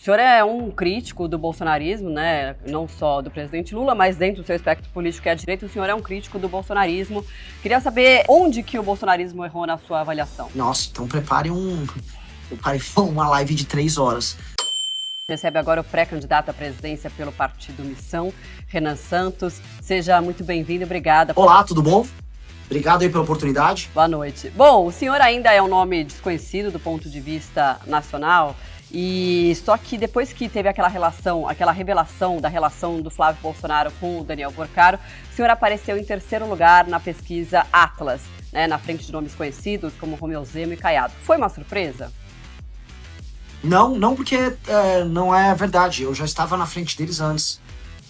O senhor é um crítico do bolsonarismo, né? Não só do presidente Lula, mas dentro do seu espectro político que é a direita, o senhor é um crítico do bolsonarismo. Queria saber onde que o bolsonarismo errou na sua avaliação. Nossa, então prepare uma live de 3 horas. Recebe agora o pré-candidato à presidência pelo Partido Missão, Renan Santos. Seja muito bem-vindo e obrigada. Olá, tudo bom? Obrigado aí pela oportunidade. Boa noite. Bom, o senhor ainda é um nome desconhecido do ponto de vista nacional. E só que depois que teve aquela revelação da relação do Flávio Bolsonaro com o Daniel Porcaro, o senhor apareceu em terceiro lugar na pesquisa Atlas, né, na frente de nomes conhecidos como Romeu Zema e Caiado. Foi uma surpresa? Não porque não é verdade. Eu já estava na frente deles antes.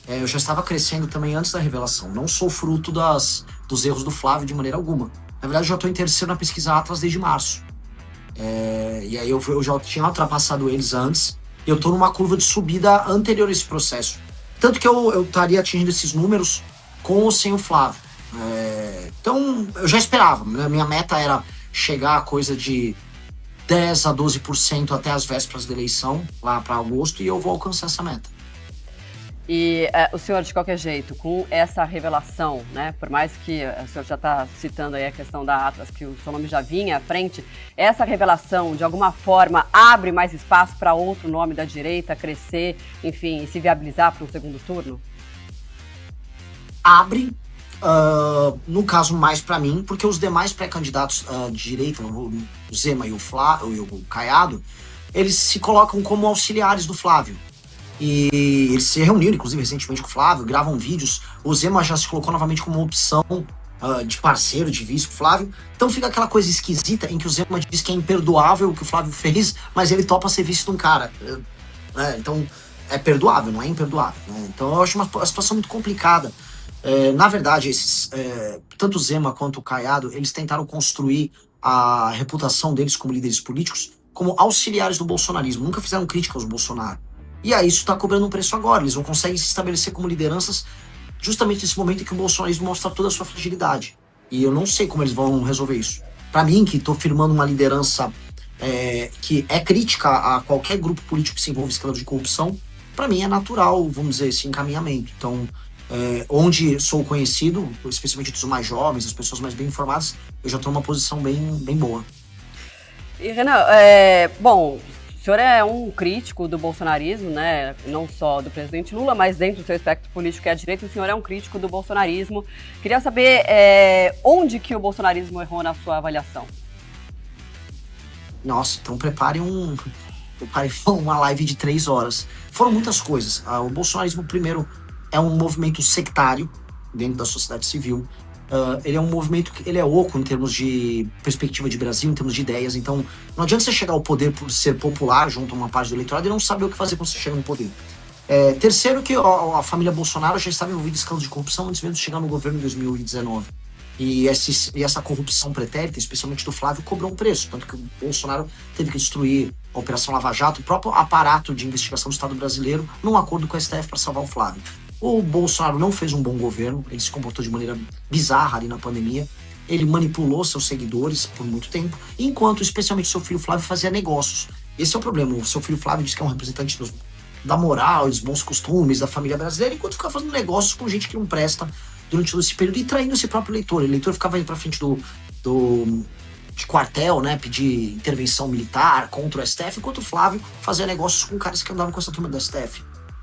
Eu já estava crescendo também antes da revelação. Não sou fruto dos erros do Flávio de maneira alguma. Na verdade, eu já estou em terceiro na pesquisa Atlas desde março. E aí eu já tinha ultrapassado eles antes. E eu estou numa curva de subida anterior a esse processo. Tanto que eu estaria atingindo esses números com ou sem o Flávio. Então, eu já esperava. Minha meta era chegar a coisa de 10 a 12% até as vésperas da eleição, lá para agosto, e eu vou alcançar essa meta. E o senhor, de qualquer jeito, com essa revelação, né, por mais que o senhor já está citando aí a questão da Atlas, que o seu nome já vinha à frente, essa revelação, de alguma forma, abre mais espaço para outro nome da direita crescer, enfim, e se viabilizar para um segundo turno? Abre, no caso, mais para mim, porque os demais pré-candidatos de direita, o Zema e o Caiado, eles se colocam como auxiliares do Flávio. E eles se reuniram, inclusive, recentemente com o Flávio, gravam vídeos. O Zema já se colocou novamente como uma opção de parceiro, de vice pro Flávio. Então fica aquela coisa esquisita em que o Zema diz que é imperdoável o que o Flávio fez, mas ele topa ser vice de um cara. Então é perdoável, não é imperdoável. Né? Então eu acho uma situação muito complicada. Na verdade, tanto o Zema quanto o Caiado, eles tentaram construir a reputação deles como líderes políticos como auxiliares do bolsonarismo. Nunca fizeram crítica aos Bolsonaro. E aí isso está cobrando um preço agora. Eles não conseguem se estabelecer como lideranças justamente nesse momento em que o bolsonarismo mostra toda a sua fragilidade. E eu não sei como eles vão resolver isso. Para mim, que estou firmando uma liderança que é crítica a qualquer grupo político que se envolve em escândalo de corrupção, para mim é natural, vamos dizer, esse encaminhamento. Então, onde sou conhecido, especialmente dos mais jovens, das pessoas mais bem informadas, eu já estou numa posição bem boa. E, Renan, bom, o senhor é um crítico do bolsonarismo, né? Não só do presidente Lula, mas dentro do seu espectro político que é a direita, o senhor é um crítico do bolsonarismo. Queria saber onde que o bolsonarismo errou na sua avaliação. Nossa, então prepare uma live de 3 horas. Foram muitas coisas. O bolsonarismo, primeiro, é um movimento sectário dentro da sociedade civil. Ele é um movimento que ele é oco em termos de perspectiva de Brasil, em termos de ideias. Então, não adianta você chegar ao poder por ser popular junto a uma parte do eleitorado e não saber o que fazer quando você chega no poder. Terceiro, que a família Bolsonaro já estava envolvida em escândalo de corrupção antes mesmo de chegar no governo em 2019. E essa corrupção pretérita, especialmente do Flávio, cobrou um preço. Tanto que o Bolsonaro teve que destruir a Operação Lava Jato, o próprio aparato de investigação do Estado brasileiro, num acordo com a STF para salvar o Flávio. O Bolsonaro não fez um bom governo, ele se comportou de maneira bizarra ali na pandemia, ele manipulou seus seguidores por muito tempo, enquanto especialmente seu filho Flávio fazia negócios. Esse é o problema, o seu filho Flávio diz que é um representante da moral, dos bons costumes, da família brasileira, enquanto ficava fazendo negócios com gente que não presta durante todo esse período e traindo esse próprio eleitor. O eleitor ficava indo pra frente de quartel, né, pedir intervenção militar contra o STF, enquanto o Flávio fazia negócios com caras que andavam com essa turma do STF.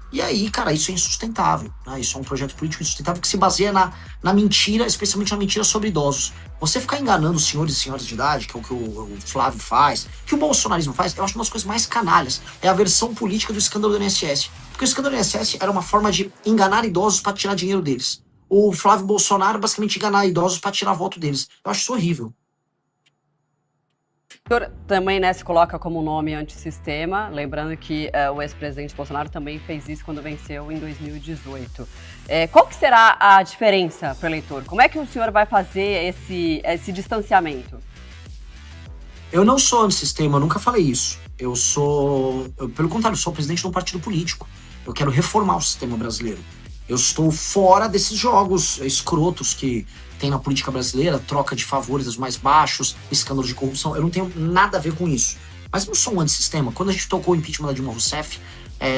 E aí, cara, isso é insustentável, né? Isso é um projeto político insustentável que se baseia na mentira, especialmente na mentira sobre idosos. Você ficar enganando os senhores e senhoras de idade, que é o que o Flávio faz, que o bolsonarismo faz, eu acho uma das coisas mais canalhas. É a versão política do escândalo do INSS. Porque o escândalo do INSS era uma forma de enganar idosos para tirar dinheiro deles. O Flávio Bolsonaro basicamente enganar idosos para tirar voto deles. Eu acho isso horrível. O senhor também, né, se coloca como um nome antissistema, lembrando que o ex-presidente Bolsonaro também fez isso quando venceu em 2018. Qual que será a diferença para o eleitor? Como é que o senhor vai fazer esse distanciamento? Eu não sou antissistema, eu nunca falei isso. Pelo contrário, sou presidente de um partido político. Eu quero reformar o sistema brasileiro. Eu estou fora desses jogos escrotos que tem na política brasileira, troca de favores dos mais baixos, escândalo de corrupção. Eu não tenho nada a ver com isso. Mas eu não sou um antissistema. Quando a gente tocou o impeachment da Dilma Rousseff,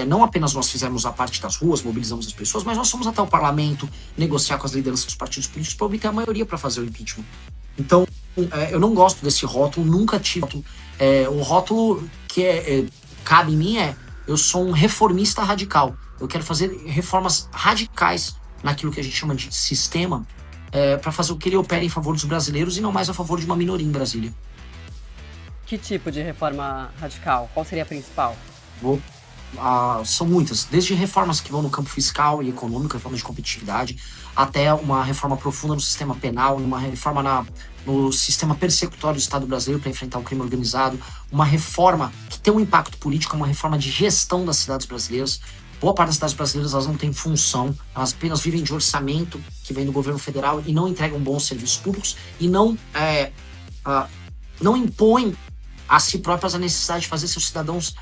não apenas nós fizemos a parte das ruas, mobilizamos as pessoas, mas nós fomos até o parlamento negociar com as lideranças dos partidos políticos para obter a maioria para fazer o impeachment. Então, eu não gosto desse rótulo, nunca tive. O rótulo que cabe em mim eu sou um reformista radical. Eu quero fazer reformas radicais naquilo que a gente chama de sistema, para fazer o que ele opera em favor dos brasileiros e não mais a favor de uma minoria em Brasília. Que tipo de reforma radical? Qual seria a principal? São muitas, desde reformas que vão no campo fiscal e econômico, reformas de competitividade, até uma reforma profunda no sistema penal, uma reforma no sistema persecutório do Estado brasileiro para enfrentar o crime organizado, uma reforma que tem um impacto político, uma reforma de gestão das cidades brasileiras. Boa parte das cidades brasileiras elas não têm função, elas apenas vivem de orçamento que vem do governo federal e não entregam bons serviços públicos e não impõem a si próprias a necessidade de fazer seus cidadãos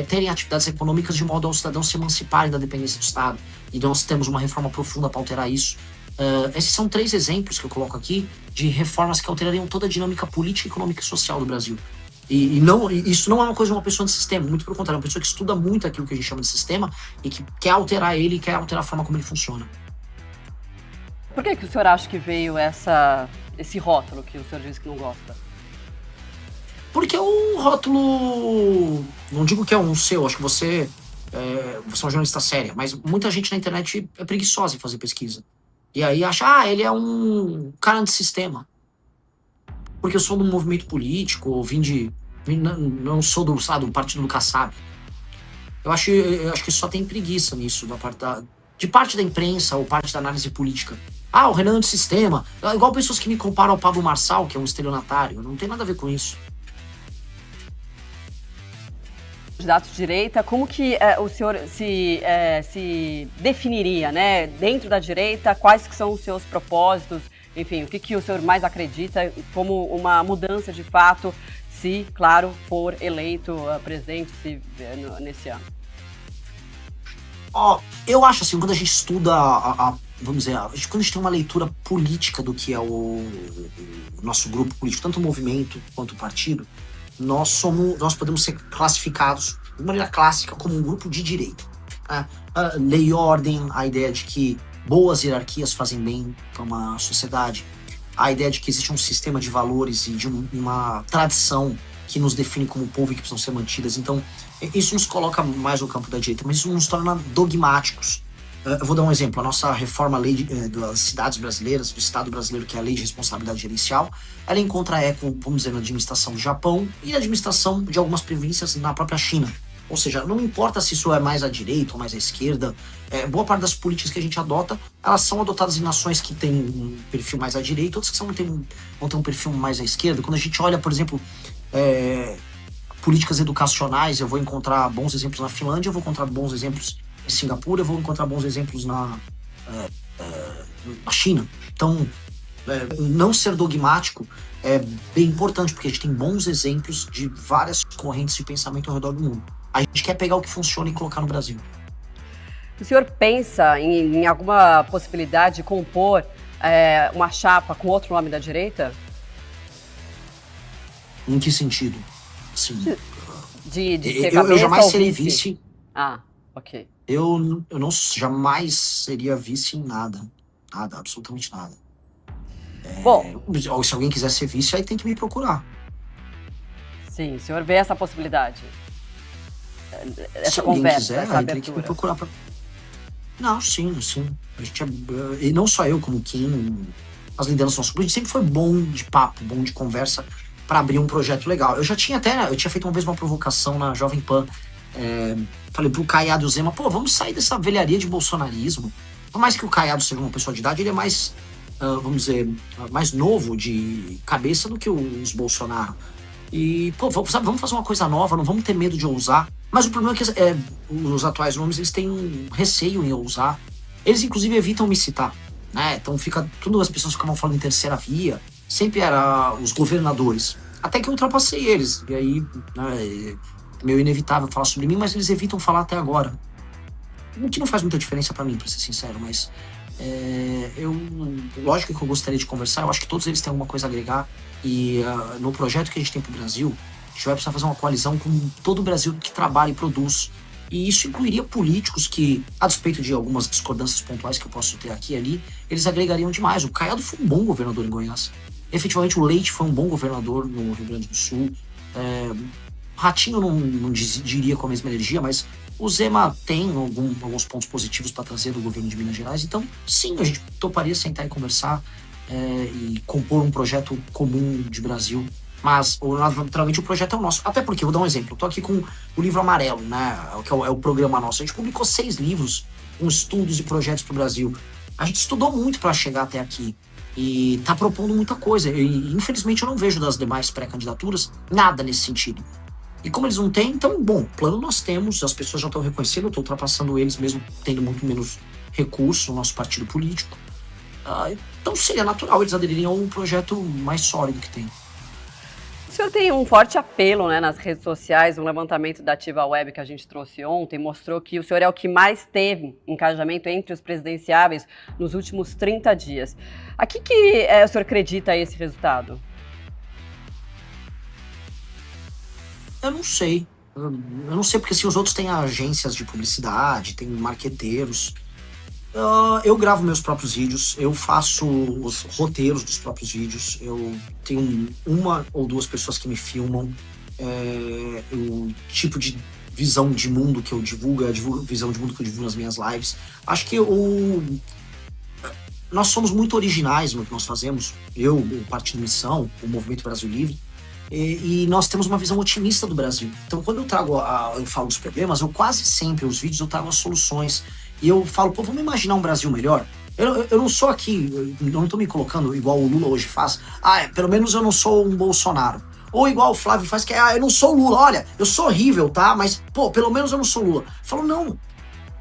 terem atividades econômicas de modo aos cidadãos se emanciparem da dependência do Estado. E nós temos uma reforma profunda para alterar isso. Esses são 3 exemplos que eu coloco aqui de reformas que alterariam toda a dinâmica política, econômica e social do Brasil. E isso não é uma coisa de uma pessoa de sistema, muito pelo contrário, é uma pessoa que estuda muito aquilo que a gente chama de sistema e que quer alterar ele, quer alterar a forma como ele funciona. Por que o senhor acha que veio esse rótulo que o senhor disse que não gosta? Porque é um rótulo, não digo que é um seu, acho que você é uma jornalista séria, mas muita gente na internet é preguiçosa em fazer pesquisa. E aí acha, ele é um cara antissistema. Porque eu sou de um movimento político, não sou do partido do Kassab. Eu acho que só tem preguiça nisso, de parte da imprensa ou parte da análise política. O Renan é antissistema. Igual pessoas que me comparam ao Pablo Marçal, que é um estelionatário. Não tem nada a ver com isso. Candidato de direita, como que o senhor se definiria, né? Dentro da direita, quais que são os seus propósitos? Enfim, o que o senhor mais acredita como uma mudança de fato, se, claro, for eleito presidente nesse ano? Eu acho assim, quando a gente estuda, vamos dizer, quando a gente tem uma leitura política do que é o nosso grupo político, tanto o movimento quanto o partido, nós podemos ser classificados de maneira clássica como um grupo de direita. Lei e ordem, a ideia de que boas hierarquias fazem bem para uma sociedade, a ideia de que existe um sistema de valores e de uma tradição que nos define como povo e que precisam ser mantidas. Então, isso nos coloca mais no campo da direita, mas isso nos torna dogmáticos. Eu vou dar um exemplo. A nossa reforma lei das cidades brasileiras, do Estado brasileiro, que é a Lei de Responsabilidade Gerencial, ela encontra eco, vamos dizer, na administração do Japão e na administração de algumas províncias na própria China. Ou seja, não importa se isso é mais à direita ou mais à esquerda, boa parte das políticas que a gente adota, elas são adotadas em nações que têm um perfil mais à direita, outras que vão ter um perfil mais à esquerda. Quando a gente olha, por exemplo, políticas educacionais, eu vou encontrar bons exemplos na Finlândia, eu vou encontrar bons exemplos em Singapura, eu vou encontrar bons exemplos na China. Então, não ser dogmático é bem importante, porque a gente tem bons exemplos de várias correntes de pensamento ao redor do mundo. A gente quer pegar o que funciona e colocar no Brasil. O senhor pensa em alguma possibilidade de compor uma chapa com outro nome da direita? Em que sentido? Assim, de ser cabeça eu jamais ou serei vice? vice. Ok. Eu não jamais seria vice em nada. Nada, absolutamente nada. Bom, se alguém quiser ser vice, aí tem que me procurar. Sim, o senhor vê essa possibilidade? Se alguém quiser, aí tem que me procurar. Não, sim. A gente e não só eu, como Kim, as lideranças do nosso grupo, a gente sempre foi bom de papo, bom de conversa para abrir um projeto legal. Eu tinha feito uma vez uma provocação na Jovem Pan. Falei pro Caiado Zema, vamos sair dessa velharia de bolsonarismo. Por mais que o Caiado seja uma pessoa de idade, ele é mais, vamos dizer, mais novo de cabeça do que os Bolsonaro. E, vamos fazer uma coisa nova, não vamos ter medo de ousar. Mas o problema é que os atuais nomes, eles têm um receio em ousar. Eles, inclusive, evitam me citar, né? Então, as pessoas ficavam falando em terceira via. Sempre era os governadores. Até que eu ultrapassei eles. E aí, é meio inevitável falar sobre mim, mas eles evitam falar até agora. O que não faz muita diferença pra mim, pra ser sincero, mas... lógico que eu gostaria de conversar, eu acho que todos eles têm alguma coisa a agregar. E no projeto que a gente tem pro Brasil, A gente vai precisar fazer uma coalizão com todo o Brasil que trabalha e produz. E isso incluiria políticos que, a despeito de algumas discordâncias pontuais que eu posso ter aqui e ali, eles agregariam demais. O Caiado foi um bom governador em Goiás. Efetivamente, o Leite foi um bom governador no Rio Grande do Sul. Ratinho eu não diria com a mesma energia, mas o Zema tem alguns pontos positivos para trazer do governo de Minas Gerais. Então, sim, a gente toparia sentar e conversar e compor um projeto comum de Brasil. Mas, naturalmente, o projeto é o nosso. Até porque, vou dar um exemplo. Eu tô aqui com o livro amarelo, né? Que é o programa nosso. A gente publicou 6 livros com estudos e projetos para o Brasil. A gente estudou muito para chegar até aqui. E tá propondo muita coisa. E, infelizmente, eu não vejo das demais pré-candidaturas nada nesse sentido. E como eles não têm, então, bom, plano nós temos. As pessoas já estão reconhecendo. Eu tô ultrapassando eles mesmo tendo muito menos recurso no nosso partido político. Então, seria natural eles aderirem a um projeto mais sólido que tem. O senhor tem um forte apelo, né, nas redes sociais. Um levantamento da Ativa Web que a gente trouxe ontem mostrou que o senhor é o que mais teve engajamento entre os presidenciáveis nos últimos 30 dias. A que o senhor acredita esse resultado? Eu não sei. Eu não sei porque os outros têm agências de publicidade, têm marqueteiros. Eu gravo meus próprios vídeos, eu faço os roteiros dos próprios vídeos, eu tenho 1 ou 2 pessoas que me filmam, o tipo de visão de mundo que eu divulgo, a visão de mundo que eu divulgo nas minhas lives. Acho que nós somos muito originais no que nós fazemos, o Partido Missão, o Movimento Brasil Livre, e nós temos uma visão otimista do Brasil. Então, quando eu falo dos problemas, eu quase sempre, os vídeos, eu trago as soluções. E eu falo, vamos imaginar um Brasil melhor? Eu não sou aqui, eu não tô me colocando igual o Lula hoje faz. Pelo menos eu não sou um Bolsonaro. Ou igual o Flávio faz, que eu não sou o Lula. Olha, eu sou horrível, tá? Mas, pelo menos eu não sou o Lula. Eu falo, não.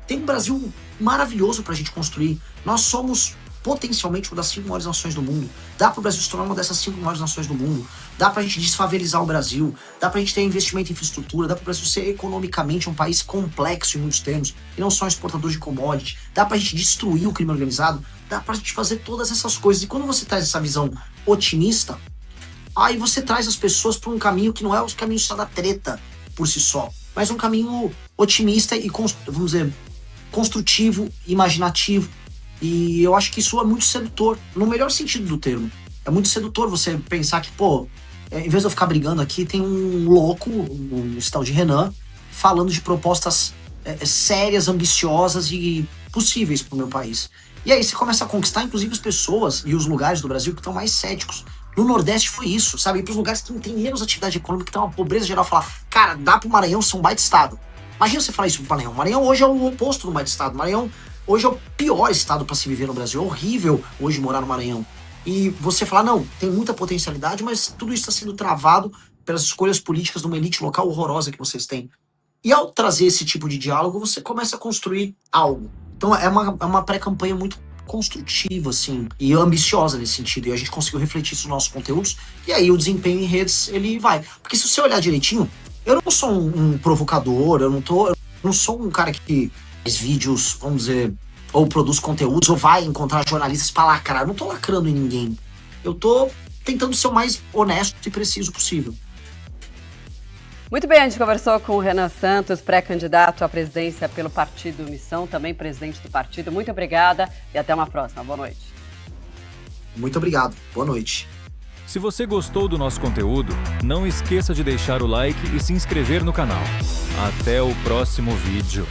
Tem um Brasil maravilhoso pra gente construir. Nós somos potencialmente uma das 5 maiores nações do mundo. Dá pro Brasil se tornar uma dessas 5 maiores nações do mundo. Dá pra gente desfavelizar o Brasil. Dá pra gente ter investimento em infraestrutura. Dá pro Brasil ser economicamente um país complexo em muitos termos. E não só um exportador de commodities. Dá pra gente destruir o crime organizado. Dá pra gente fazer todas essas coisas. E quando você traz essa visão otimista, aí você traz as pessoas pra um caminho que não é o caminho só da treta por si só. Mas um caminho otimista e, vamos dizer, construtivo, imaginativo. E eu acho que isso é muito sedutor, no melhor sentido do termo. É muito sedutor você pensar que, em vez de eu ficar brigando aqui, tem um louco, esse tal de Renan, falando de propostas sérias, ambiciosas e possíveis para o meu país. E aí você começa a conquistar, inclusive, as pessoas e os lugares do Brasil que estão mais céticos. No Nordeste foi isso, sabe? Ir para os lugares que não tem menos atividade econômica, que tem uma pobreza geral, falar, cara, dá para o Maranhão ser um baita estado. Imagina você falar isso pro Maranhão. O Maranhão hoje é o oposto do baita estado. O Maranhão hoje é o pior estado para se viver no Brasil. É horrível hoje morar no Maranhão. E você falar, não, tem muita potencialidade, mas tudo isso está sendo travado pelas escolhas políticas de uma elite local horrorosa que vocês têm. E ao trazer esse tipo de diálogo, você começa a construir algo. Então é uma pré-campanha muito construtiva, assim, e ambiciosa nesse sentido. E a gente conseguiu refletir isso nos nossos conteúdos. E aí o desempenho em redes, ele vai. Porque se você olhar direitinho, eu não sou um provocador, eu não sou um cara que faz vídeos, vamos dizer, ou produz conteúdos, ou vai encontrar jornalistas pra lacrar. Eu não tô lacrando em ninguém. Eu tô tentando ser o mais honesto e preciso possível. Muito bem, a gente conversou com o Renan Santos, pré-candidato à presidência pelo Partido Missão, também presidente do partido. Muito obrigada e até uma próxima. Boa noite. Muito obrigado. Boa noite. Se você gostou do nosso conteúdo, não esqueça de deixar o like e se inscrever no canal. Até o próximo vídeo.